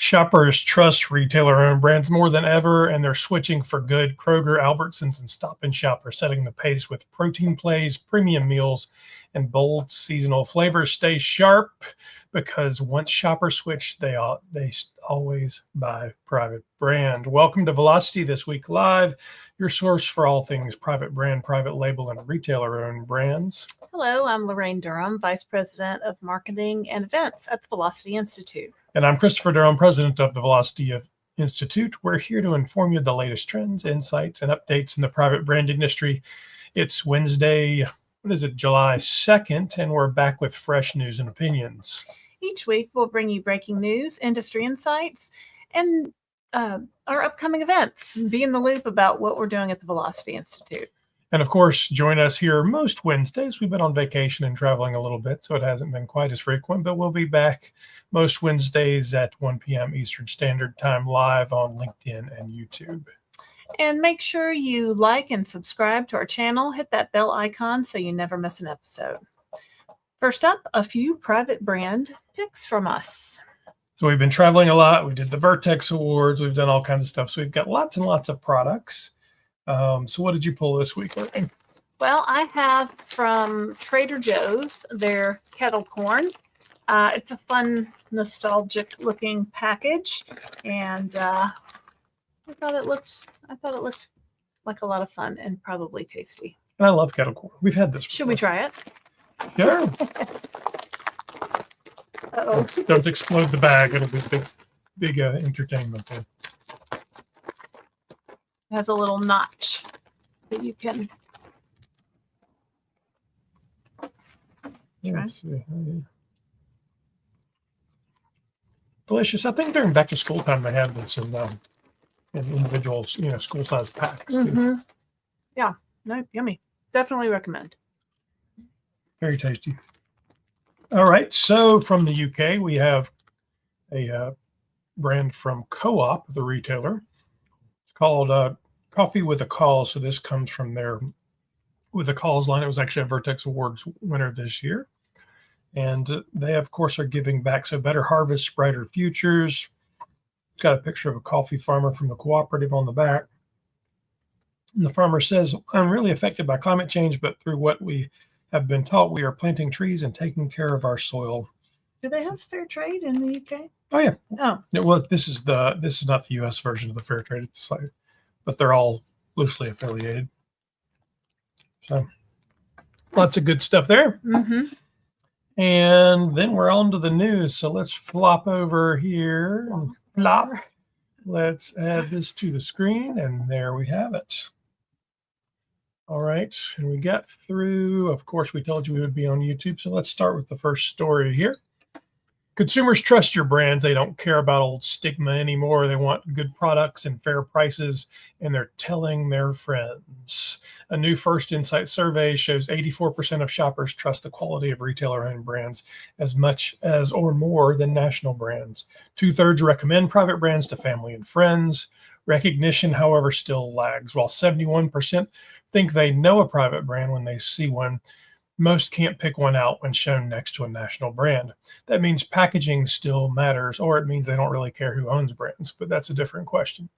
Shoppers trust retailer-owned brands more than ever, and they're switching for good. Kroger, Albertsons, and Stop and Shop are setting the pace with protein plays, premium meals, and bold seasonal flavors. Stay sharp because once shoppers switch, they always buy private brand. Welcome to Velocity This Week Live, your source for all things private brand, private label, and retailer-owned brands. Hello, I'm Laraine Durham, Vice President of Marketing and Events at the Velocity Institute. And I'm Christopher Durham, President of the Velocity Institute. We're here to inform you of the latest trends, insights, and updates in the private brand industry. It's Wednesday, July 2nd, and we're back with fresh news and opinions. Each week, we'll bring you breaking news, industry insights, and our upcoming events. Be in the loop about what we're doing at the Velocity Institute. And of course, join us here most Wednesdays. We've been on vacation and traveling a little bit, so it hasn't been quite as frequent, but we'll be back most Wednesdays at 1 p.m. Eastern Standard Time live on LinkedIn and YouTube. And make sure you like and subscribe to our channel. Hit that bell icon so you never miss an episode. First up, a few private brand picks from us. So we've been traveling a lot. We did the Vertex Awards. We've done all kinds of stuff. So we've got lots and lots of products. So what did you pull this week, Laraine? Well, I have from Trader Joe's their kettle corn. It's a fun, nostalgic looking package, and I thought it looked like a lot of fun and probably tasty. And I love kettle corn. We've had this before. Should we try it? Sure. Uh-oh. Don't explode the bag. It'll be big entertainment there. It has a little notch that you can try. Let's see. Delicious. I think during back to school time they have this in individual, school size packs. Mm-hmm. Yeah. No, yummy. Definitely recommend. Very tasty. All right. So from the UK, we have a brand from Co-op, the retailer. It's called Coffee with a Cause. So this comes from their With a Cause line. It was actually a Vertex Awards winner this year. And they, of course, are giving back. So better harvests, brighter futures. It's got a picture of a coffee farmer from the cooperative on the back. And the farmer says, I'm really affected by climate change, but through what we have been taught, we are planting trees and taking care of our soil. Do they have fair trade in the UK? Oh, yeah. Oh. Yeah, well, this is not the U.S. version of the fair trade. It's like, but they're all loosely affiliated. So lots of good stuff there. Mm-hmm. And then we're on to the news. So let's flop over here and flop. Let's add this to the screen, and there we have it. All right, and we got through, of course, we told you we would be on YouTube. So let's start with the first story here. Consumers trust your brands. They don't care about old stigma anymore. They want good products and fair prices, and they're telling their friends. A new First Insight survey shows 84% of shoppers trust the quality of retailer-owned brands as much as or more than national brands. 2/3 recommend private brands to family and friends. Recognition, however, still lags. While 71% think they know a private brand when they see one, most can't pick one out when shown next to a national brand. That means packaging still matters, or it means they don't really care who owns brands, but that's a different question.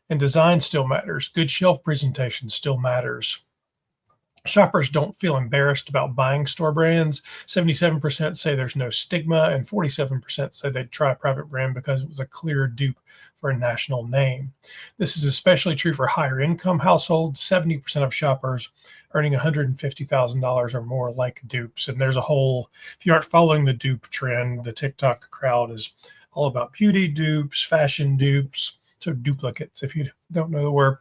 And design still matters. Good shelf presentation still matters. Shoppers don't feel embarrassed about buying store brands. 77% say there's no stigma, and 47% say they'd try a private brand because it was a clear dupe for a national name. This is especially true for higher income households. 70% of shoppers earning $150,000 or more like dupes. And there's a whole, if you aren't following the dupe trend, the TikTok crowd is all about beauty dupes, fashion dupes, so duplicates, if you don't know the word.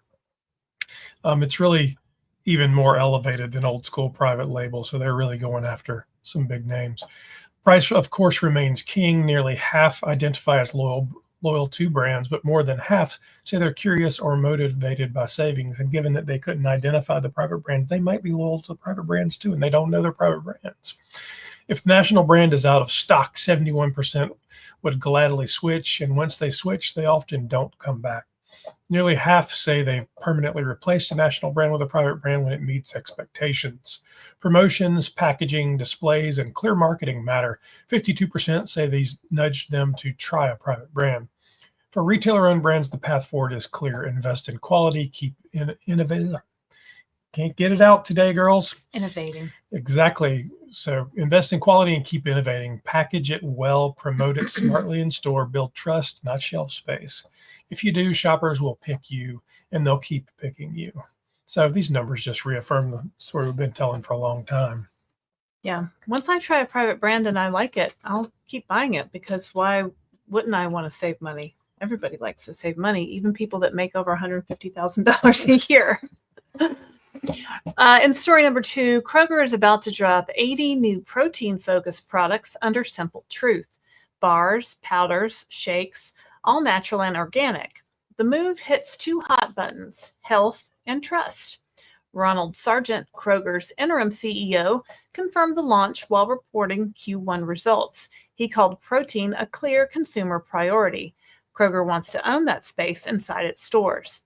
It's really even more elevated than old school private label. So they're really going after some big names. Price, of course, remains king. Nearly half identify as loyal to brands, but more than half say they're curious or motivated by savings. And given that they couldn't identify the private brands, they might be loyal to the private brands too, and they don't know they're private brands. If the national brand is out of stock, 71% would gladly switch, and once they switch, they often don't come back. Nearly half say they've permanently replaced a national brand with a private brand when it meets expectations. Promotions, packaging, displays, and clear marketing matter. 52% say these nudged them to try a private brand. For retailer-owned brands, the path forward is clear. Invest in quality, keep innovating. Can't get it out today, girls. Innovating. Exactly. So invest in quality and keep innovating. Package it well, promote it smartly in store, build trust, not shelf space. If you do, shoppers will pick you and they'll keep picking you. So these numbers just reaffirm the story we've been telling for a long time. Yeah. Once I try a private brand and I like it, I'll keep buying it, because why wouldn't I want to save money? Everybody likes to save money, even people that make over $150,000 a year. In story number 2, Kroger is about to drop 80 new protein-focused products under Simple Truth. Bars, powders, shakes, all natural and organic. The move hits 2 hot buttons: health and trust. Ronald Sargent, Kroger's interim CEO, confirmed the launch while reporting Q1 results. He called protein a clear consumer priority. Kroger wants to own that space inside its stores.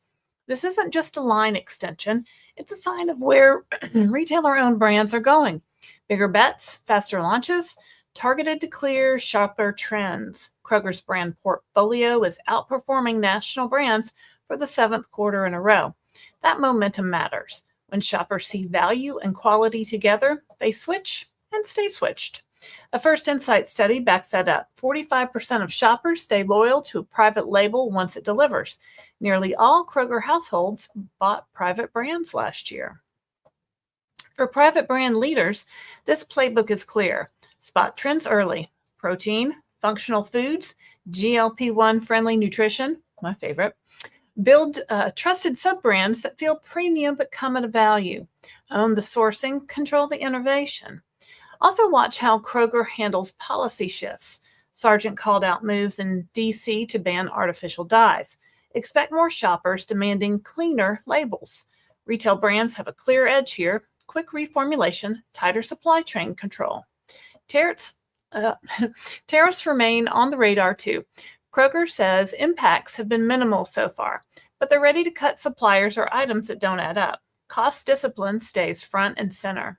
This isn't just a line extension. It's a sign of where retailer-owned brands are going. Bigger bets, faster launches, targeted to clear shopper trends. Kroger's brand portfolio is outperforming national brands for the 7th quarter in a row. That momentum matters. When shoppers see value and quality together, they switch and stay switched. A First Insight study backs that up. 45% of shoppers stay loyal to a private label once it delivers. Nearly all Kroger households bought private brands last year. For private brand leaders, this playbook is clear. Spot trends early. Protein, functional foods, GLP-1 friendly nutrition, my favorite. Build trusted sub-brands that feel premium but come at a value. Own the sourcing, control the innovation. Also watch how Kroger handles policy shifts. Sargent called out moves in D.C. to ban artificial dyes. Expect more shoppers demanding cleaner labels. Retail brands have a clear edge here: quick reformulation, tighter supply chain control. Tariffs remain on the radar too. Kroger says impacts have been minimal so far, but they're ready to cut suppliers or items that don't add up. Cost discipline stays front and center.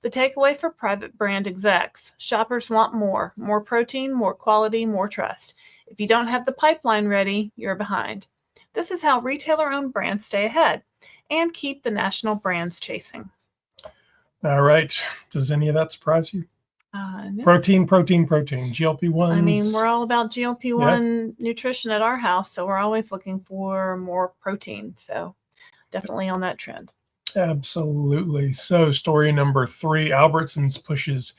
The takeaway for private brand execs: shoppers want more protein, more quality, more trust. If you don't have the pipeline ready, you're behind. This is how retailer-owned brands stay ahead and keep the national brands chasing. All right. Does any of that surprise you? No. Protein, GLP-1s. I mean, we're all about GLP-1 nutrition at our house, so we're always looking for more protein. So definitely on that trend. Absolutely. So story number 3, Albertsons pushes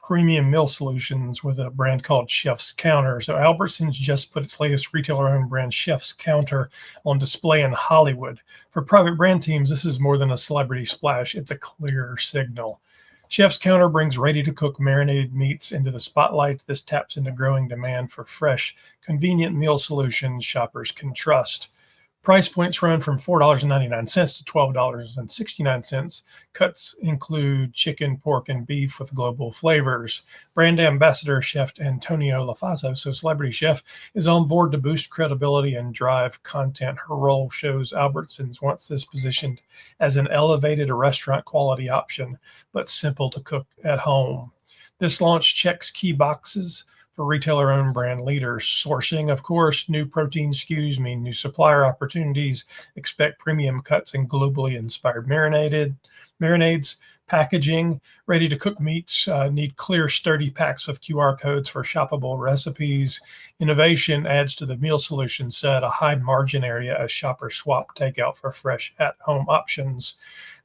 premium meal solutions with a brand called Chef's Counter. So Albertsons just put its latest retailer-owned brand, Chef's Counter, on display in Hollywood. For private brand teams, this is more than a celebrity splash. It's a clear signal. Chef's Counter brings ready-to-cook marinated meats into the spotlight. This taps into growing demand for fresh, convenient meal solutions shoppers can trust. Price points run from $4.99 to $12.69. Cuts include chicken, pork, and beef with global flavors. Brand ambassador Chef Antonio Lafazo, so celebrity chef, is on board to boost credibility and drive content. Her role shows Albertsons wants this positioned as an elevated restaurant quality option, but simple to cook at home. This launch checks key boxes for retailer-owned brand leaders. Sourcing, of course. New protein SKUs mean new supplier opportunities. Expect premium cuts and globally inspired marinades. Packaging, ready-to-cook meats need clear, sturdy packs with QR codes for shoppable recipes. Innovation adds to the meal solution set, a high margin area as shoppers swap takeout for fresh at-home options.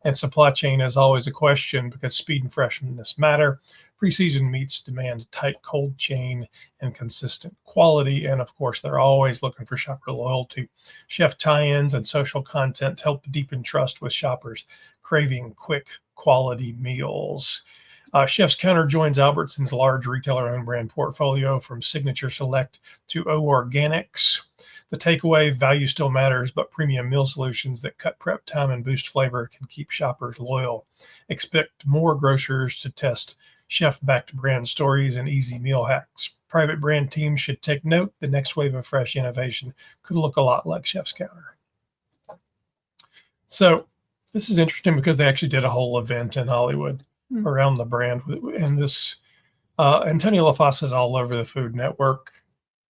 And supply chain is always a question because speed and freshness matter. Pre-seasoned meats demand tight cold chain and consistent quality. And of course, they're always looking for shopper loyalty. Chef tie-ins and social content help deepen trust with shoppers craving quick quality meals. Chef's Counter joins Albertsons' large retailer-owned brand portfolio from Signature Select to O Organics. The takeaway: value still matters, but premium meal solutions that cut prep time and boost flavor can keep shoppers loyal. Expect more grocers to test chef-backed brand stories and easy meal hacks. Private brand teams should take note. The next wave of fresh innovation could look a lot like Chef's Counter. So this is interesting because they actually did a whole event in Hollywood around the brand. And this Antonio LaFosse is all over the Food Network.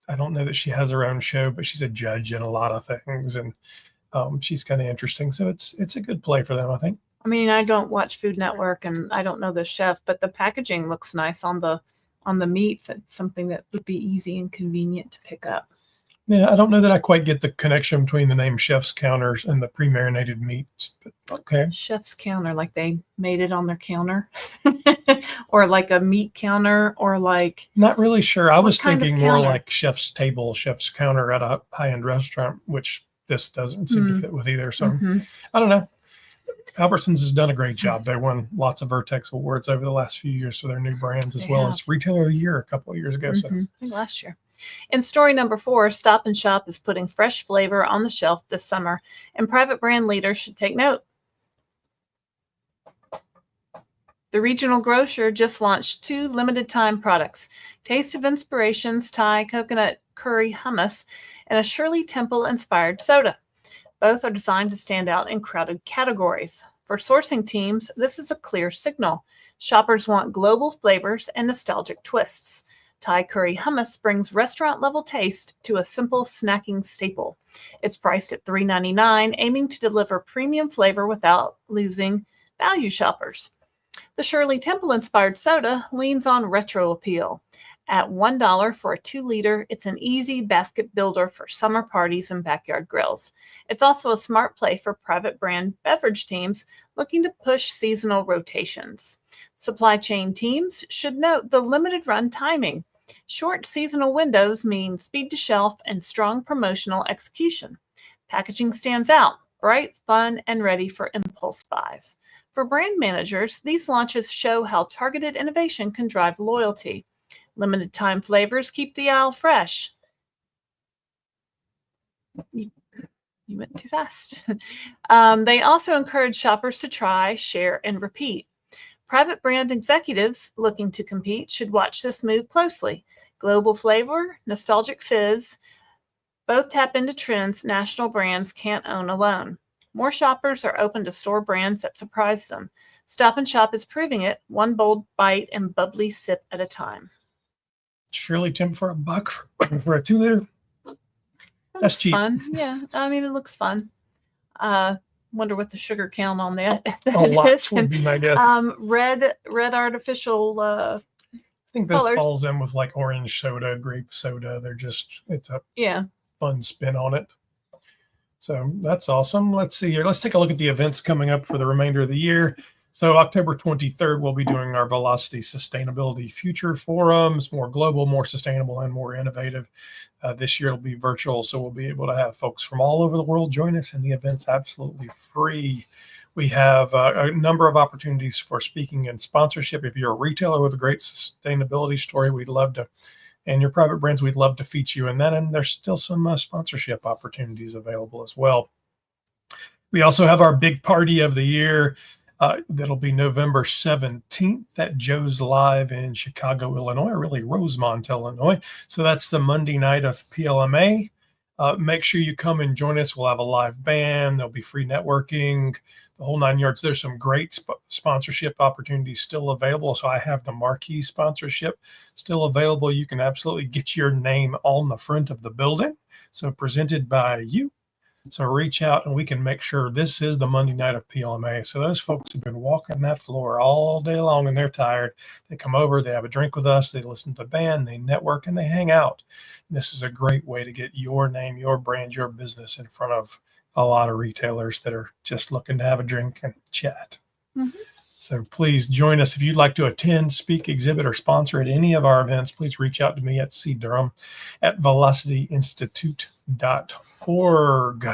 I don't know that she has her own show, but she's a judge in a lot of things, and she's kind of interesting. So it's a good play for them, I think. I mean, I don't watch Food Network, and I don't know the chef, but the packaging looks nice on the meats. It's something that would be easy and convenient to pick up. Yeah, I don't know that I quite get the connection between the name Chef's Counters and the pre-marinated meats, but okay. Chef's Counter, like they made it on their counter, or like a meat counter, or like. Not really sure. I was kind of thinking more counter? like Chef's Table, Chef's Counter at a high-end restaurant, which this doesn't seem to fit with either. So Mhm. I don't know. Albertsons has done a great job. They won lots of Vertex awards over the last few years for their new brands, as They well have. as Retailer of the Year a couple of years ago. So I think last year. In story number 4, Stop and Shop is putting fresh flavor on the shelf this summer, and private brand leaders should take note. The regional grocer just launched 2 limited time products, Taste of Inspirations Thai Coconut Curry Hummus and a Shirley Temple inspired soda. Both are designed to stand out in crowded categories. For sourcing teams, this is a clear signal. Shoppers want global flavors and nostalgic twists. Thai curry hummus brings restaurant-level taste to a simple snacking staple. It's priced at $3.99, aiming to deliver premium flavor without losing value shoppers. The Shirley Temple-inspired soda leans on retro appeal. At $1 for a 2-liter, it's an easy basket builder for summer parties and backyard grills. It's also a smart play for private brand beverage teams looking to push seasonal rotations. Supply chain teams should note the limited run timing. Short seasonal windows mean speed to shelf and strong promotional execution. Packaging stands out, bright, fun, and ready for impulse buys. For brand managers, these launches show how targeted innovation can drive loyalty. Limited time flavors keep the aisle fresh. You went too fast. They also encourage shoppers to try, share, and repeat. Private brand executives looking to compete should watch this move closely. Global flavor, nostalgic fizz, both tap into trends national brands can't own alone. More shoppers are open to store brands that surprise them. Stop and Shop is proving it, one bold bite and bubbly sip at a time. Shirley Temple for $1 for a 2-liter. That's cheap. Fun. Yeah, I mean, it looks fun. Wonder what the sugar count on that A lot is. would be my guess. Red artificial I think this colors. falls in with like orange soda, grape soda. It's a fun spin on it. So that's awesome. Let's see here. Let's take a look at the events coming up for the remainder of the year. So October 23rd, we'll be doing our Velocity Sustainability Future Forums, more global, more sustainable, and more innovative. This year it'll be virtual, so we'll be able to have folks from all over the world join us, and the event's absolutely free. We have a number of opportunities for speaking and sponsorship. If you're a retailer with a great sustainability story, we'd love to, and your private brands, we'd love to feature you in that. And there's still some sponsorship opportunities available as well. We also have our big party of the year. That'll be November 17th at Joe's Live in Chicago, Illinois, or really Rosemont, Illinois. So that's the Monday night of PLMA. Make sure you come and join us. We'll have a live band. There'll be free networking, the whole 9 yards. There's some great sponsorship opportunities still available. So I have the marquee sponsorship still available. You can absolutely get your name on the front of the building. So presented by you. So reach out and we can make sure this is the Monday night of PLMA. So those folks have been walking that floor all day long and they're tired. They come over, they have a drink with us, they listen to the band, they network, and they hang out. And this is a great way to get your name, your brand, your business in front of a lot of retailers that are just looking to have a drink and chat. Mm-hmm. So please join us. If you'd like to attend, speak, exhibit, or sponsor at any of our events, please reach out to me at cdurham@velocityinstitute.org.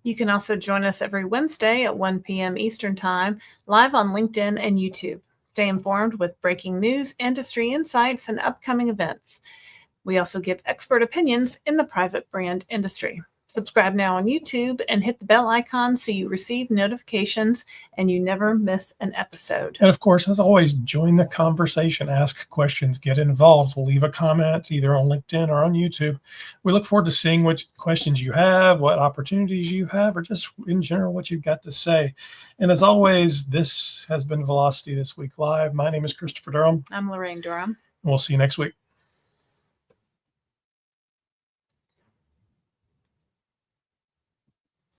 You can also join us every Wednesday at 1 p.m. Eastern Time, live on LinkedIn and YouTube. Stay informed with breaking news, industry insights, and upcoming events. We also give expert opinions in the private brand industry. Subscribe now on YouTube and hit the bell icon so you receive notifications and you never miss an episode. And of course, as always, join the conversation, ask questions, get involved, leave a comment either on LinkedIn or on YouTube. We look forward to seeing what questions you have, what opportunities you have, or just in general what you've got to say. And as always, this has been Velocity This Week Live. My name is Christopher Durham. I'm Laraine Durham. We'll see you next week.